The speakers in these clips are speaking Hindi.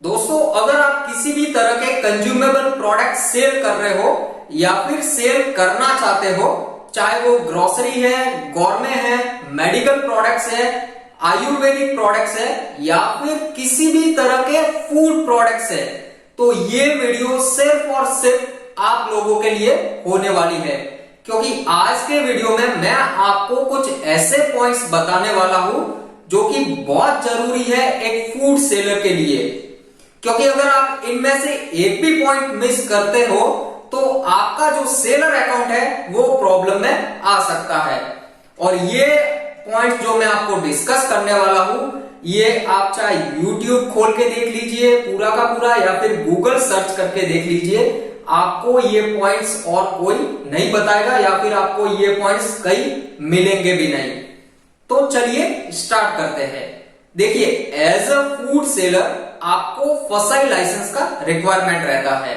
दोस्तों, अगर आप किसी भी तरह के कंज्यूमेबल प्रोडक्ट सेल कर रहे हो या फिर सेल करना चाहते हो, चाहे वो ग्रोसरी है, गौरमे है, मेडिकल प्रोडक्ट्स है, आयुर्वेदिक प्रोडक्ट्स है या फिर किसी भी तरह के फूड प्रोडक्ट्स है, तो ये वीडियो सिर्फ और सिर्फ आप लोगों के लिए होने वाली है। क्योंकि आज के वीडियो में मैं आपको कुछ ऐसे पॉइंट्स बताने वाला हूं जो कि बहुत जरूरी है एक फूड सेलर के लिए। क्योंकि अगर आप इनमें से एक भी पॉइंट मिस करते हो तो आपका जो सेलर अकाउंट है वो प्रॉब्लम में आ सकता है। और ये पॉइंट जो मैं आपको डिस्कस करने वाला हूं, ये आप चाहे YouTube खोल के देख लीजिए पूरा का पूरा या फिर गूगल सर्च करके देख लीजिए, आपको ये पॉइंट्स और कोई नहीं बताएगा या फिर आपको ये पॉइंट्स कहीं मिलेंगे भी नहीं। तो चलिए स्टार्ट करते हैं। देखिए, एज अ फूड सेलर आपको फसाई लाइसेंस का रिक्वायरमेंट रहता है,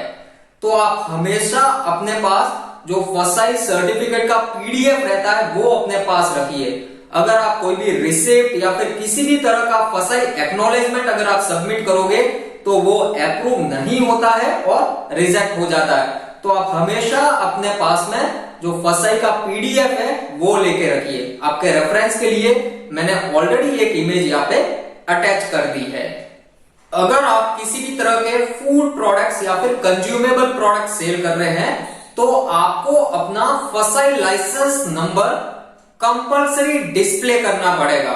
तो आप हमेशा अपने पास जो फसाई सर्टिफिकेट का पीडीएफ रहता है वो अपने पास रखिए। अगर आप कोई भी रिसिप्ट या फिर किसी भी तरह का फसाई एक्नॉलेजमेंट अगर आप सबमिट करोगे तो वो अप्रूव नहीं होता है और रिजेक्ट हो जाता है। तो आप हमेशा अपने पास में जो फसाई का पीडीएफ है वो लेके रखिए। आपके रेफरेंस के लिए मैंने ऑलरेडी एक इमेज यहाँ पे अटैच कर दी है। अगर आप किसी भी तरह के फूड प्रोडक्ट्स या फिर कंज्यूमेबल प्रोडक्ट सेल कर रहे हैं तो आपको अपना फसाई लाइसेंस नंबर कंपलसरी डिस्प्ले करना पड़ेगा।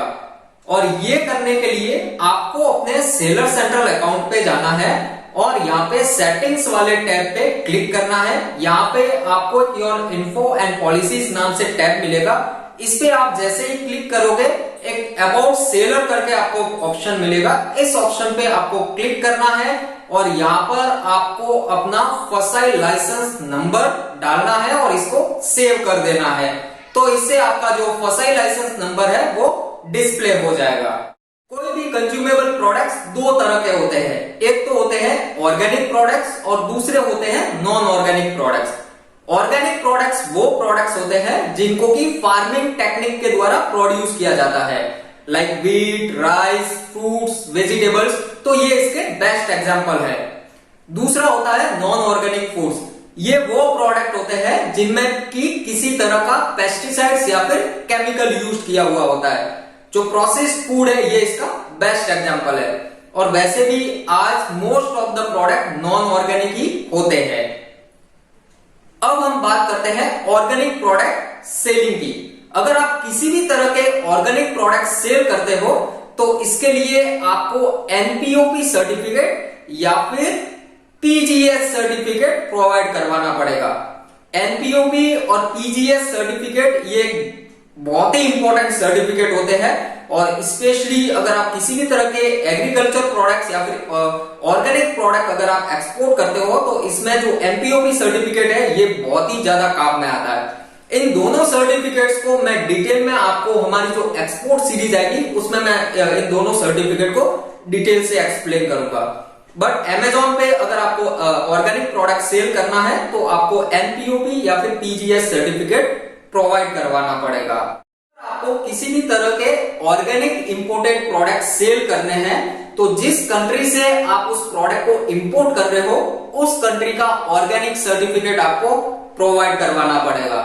और ये करने के लिए आपको अपने सेलर सेंट्रल अकाउंट पे जाना है और यहाँ पे सेटिंग्स वाले टैब पे क्लिक करना है। यहाँ पे आपको योर इन्फो एंड पॉलिसीज नाम से टैब मिलेगा। इस पे आप जैसे ही क्लिक करोगे एक अबाउट सेलर करके आपको ऑप्शन मिलेगा। इस ऑप्शन पे आपको क्लिक करना है और यहाँ पर आपको अपना फसाई लाइसेंस नंबर डालना है और इसको सेव कर देना है। तो इससे आपका जो फसाई लाइसेंस नंबर है वो डिस्प्ले हो जाएगा। कोई भी कंज्यूमेबल प्रोडक्ट्स दो तरह के होते हैं, एक तो होते हैं ऑर्गेनिक प्रोडक्ट्स और दूसरे होते हैं non organic products. Organic products वो प्रोडक्ट्स होते हैं जिनको की फार्मिंग टेक्निक के द्वारा प्रोड्यूस किया जाता है, like wheat, rice, fruits, vegetables. तो ये इसके बेस्ट एग्जांपल है। दूसरा होता है नॉन ऑर्गेनिक फूड्स। ये वो प्रोडक्ट होते हैं जिनमें की किसी तरह का पेस्टिसाइड्स या फिर केमिकल यूज किया हुआ होता है। जो प्रोसेस्ड फूड है ये इसका बेस्ट एग्जांपल है। और वैसे भी आज most of the product non organic ही होते हैं। अब हम बात करते हैं ऑर्गेनिक प्रोडक्ट सेलिंग की। अगर आप किसी भी तरह के ऑर्गेनिक प्रोडक्ट सेल करते हो तो इसके लिए आपको एनपीओपी सर्टिफिकेट या फिर पीजीएस सर्टिफिकेट प्रोवाइड करवाना पड़ेगा। एनपीओपी और पीजीएस सर्टिफिकेट ये बहुत ही इंपॉर्टेंट सर्टिफिकेट होते हैं और स्पेशली अगर आप किसी भी तरह के एग्रीकल्चर प्रोडक्ट्स या फिर ऑर्गेनिक प्रोडक्ट अगर आप एक्सपोर्ट करते हो तो इसमें जो एमपीओपी सर्टिफिकेट है ये बहुत ही ज्यादा काम में आता है। इन दोनों सर्टिफिकेट्स को मैं डिटेल में आपको हमारी जो एक्सपोर्ट सीरीज आएगी उसमें मैं इन दोनों सर्टिफिकेट को डिटेल से एक्सप्लेन करूंगा। बट Amazon पे अगर आपको ऑर्गेनिक प्रोडक्ट सेल करना है तो आपको एनपीओपी या फिर पीजीएस सर्टिफिकेट प्रोवाइड करवाना पड़ेगा। आपको किसी भी तरह के ऑर्गेनिक इंपोर्टेड प्रोडक्ट सेल करने हैं तो जिस कंट्री से आप उस प्रोडक्ट को इंपोर्ट कर रहे हो उस कंट्री का ऑर्गेनिक सर्टिफिकेट आपको प्रोवाइड करवाना पड़ेगा।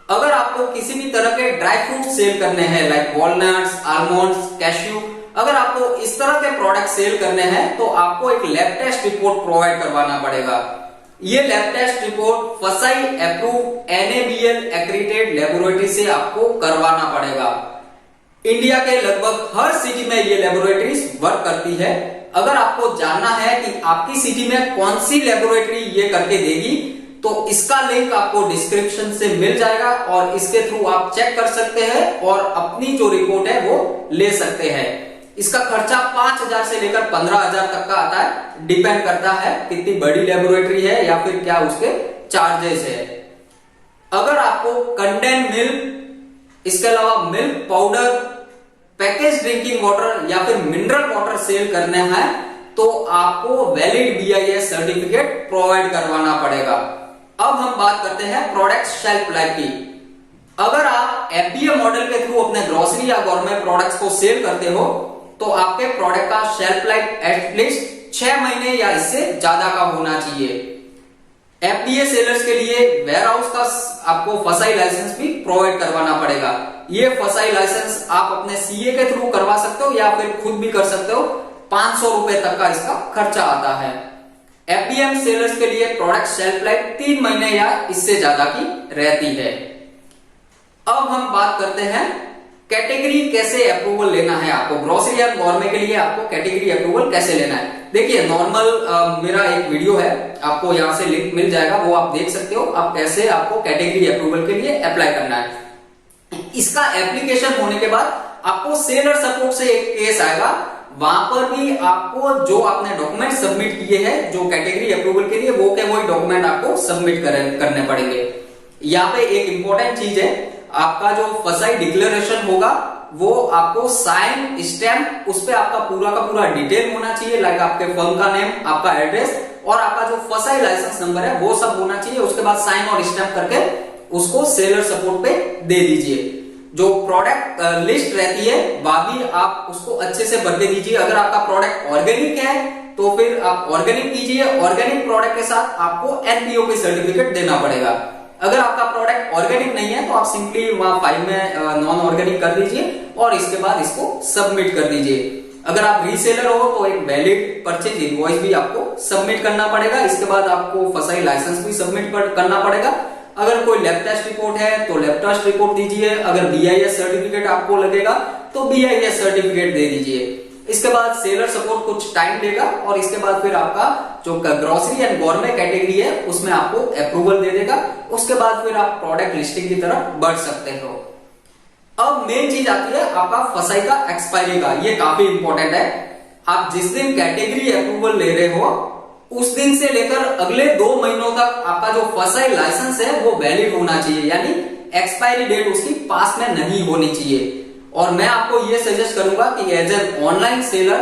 अगर आपको किसी भी तरह के ड्राई फ्रूट सेल करने हैं लाइक वॉलनट्स, आलमंड्स, कैश्यू, अगर आपको इस तरह के प्रोडक्ट सेल करने हैं तो आपको एक लैब टेस्ट रिपोर्ट प्रोवाइड करवाना पड़ेगा। ये लैब टेस्ट रिपोर्ट फसाई अप्रूव एनएबीएल एक्रीडेटेड लेबोरेटरी से आपको करवाना पड़ेगा। इंडिया के लगभग हर सिटी में ये लेबोरेटरीज वर्क करती है। अगर आपको जानना है कि आपकी सिटी में कौन सी लेबोरेटरी ये करके देगी तो इसका लिंक आपको डिस्क्रिप्शन से मिल जाएगा और इसके थ्रू आप चेक कर सकते हैं और अपनी जो रिपोर्ट है वो ले सकते हैं। इसका खर्चा 5,000 से लेकर 15,000 तक का आता है, डिपेंड करता है कितनी बड़ी लेबोरेटरी है या फिर क्या उसके चार्जेस है। अगर आपको कंडेंस मिल्क, इसके अलावा milk powder, package drinking water या फिर मिनरल वाटर सेल करने हैं तो आपको वैलिड बीआईएस सर्टिफिकेट प्रोवाइड करवाना पड़ेगा। अब हम बात करते हैं प्रोडक्ट शेल्फ लाइफ की। अगर आप एफडीए मॉडल के थ्रू अपने ग्रोसरी या गवर्नमेंट प्रोडक्ट्स को सेल करते हो तो आपके प्रोडक्ट का शेल्फ लाइफ एटलीस्ट 6 महीने या इससे ज्यादा का होना चाहिए। एफडीए सेलर्स के लिए वेयर हाउस का आपको फसाई लाइसेंस भी प्रोवाइड करवाना पड़ेगा। ये फसाई लाइसेंस आप अपने सीए के थ्रू करवा सकते हो या फिर खुद भी कर सकते हो। 500 रुपए तक का इसका खर्चा आता है। एफडीएम सेलर्स के लिए प्रोडक्ट शेल्फ लाइफ 3 महीने या इससे ज्यादा की रहती है। अब हम बात करते हैं कैटेगरी कैसे अप्रूवल लेना है आपको। ग्रोसरी एंड गॉर्मे के लिए आपको कैटेगरी अप्रूवल कैसे लेना है। देखिए नॉर्मल मेरा एक वीडियो है, आपको यहां से लिंक मिल जाएगा, वो आप देख सकते हो आप कैसे आपको कैटेगरी अप्रूवल के लिए अप्लाई करना है। इसका एप्लीकेशन होने के बाद आपको सेलर सपोर्ट से एक केस आएगा, वहां पर भी आपको जो आपने डॉक्यूमेंट सबमिट किए हैं जो कैटेगरी अप्रूवल के लिए, वो के वही डॉक्यूमेंट आपको सबमिट करने पड़ेंगे। यहाँ पे एक इंपॉर्टेंट चीज है, आपका जो फसाई डिक्लेरेशन होगा वो आपको साइन स्टैम्प, उस पे आपका पूरा का पूरा डिटेल होना चाहिए, लाइक आपके फर्म का नेम, आपका एड्रेस और आपका जो फसाई लाइसेंस नंबर है वो सब होना चाहिए। उसके बाद साइन और स्टैम्प करके उसको सेलर सपोर्ट पे दे दीजिए। जो प्रोडक्ट लिस्ट रहती है वह भी आप उसको अच्छे से भर के दीजिए। अगर आपका प्रोडक्ट ऑर्गेनिक है तो फिर आप ऑर्गेनिक कीजिए। ऑर्गेनिक प्रोडक्ट के साथ आपको एनपीओ की सर्टिफिकेट देना पड़ेगा। अगर आपका प्रोडक्ट ऑर्गेनिक नहीं है तो आप सिंपली वहां फाइल में नॉन ऑर्गेनिक कर दीजिए और इसके बाद इसको सबमिट कर दीजिए। अगर आप रीसेलर हो तो एक वैलिड परचेज इनवॉइस भी आपको सबमिट करना पड़ेगा। इसके बाद आपको फसाई लाइसेंस भी सबमिट करना पड़ेगा। अगर कोई लैब टेस्ट रिपोर्ट है तो लैब टेस्ट रिपोर्ट दीजिए। अगर बीआईएस सर्टिफिकेट आपको लगेगा तो बीआईएस सर्टिफिकेट दे दीजिए। इसके बाद सेलर सपोर्ट कुछ टाइम लेगा और इसके बाद फिर आपका जो ग्रोसरी एंड गॉर्मे कैटेगरी है उसमें आपको अप्रूवल दे देगा। उसके बाद फिर आप प्रोडक्ट लिस्टिंग की तरफ बढ़ सकते हो। अब मेन चीज आती है आपका फसाई का एक्सपायरी का। ये काफी इंपॉर्टेंट है। आप जिस दिन कैटेगरी अप्रूवल ले रहे हो उस दिन से लेकर अगले 2 महीनों तक आपका जो फसाई लाइसेंस है वो वैलिड होना चाहिए, यानी एक्सपायरी डेट उसकी पास में नहीं होनी चाहिए। और मैं आपको ये सजेस्ट करूंगा कि एज एन ऑनलाइन सेलर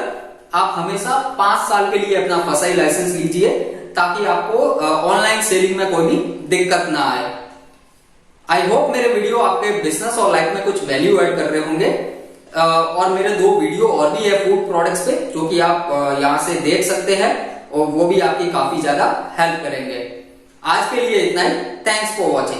आप हमेशा 5 साल के लिए अपना फसाई लाइसेंस लीजिए ताकि आपको ऑनलाइन सेलिंग में कोई भी दिक्कत ना आए। आई होप मेरे वीडियो आपके बिजनेस और लाइफ में कुछ वैल्यू ऐड कर रहे होंगे। और मेरे 2 वीडियो और भी है फूड प्रोडक्ट्स पे जो कि आप यहां से देख सकते हैं और वो भी आपकी काफी ज्यादा हेल्प करेंगे। आज के लिए इतना ही। Thanks for watching.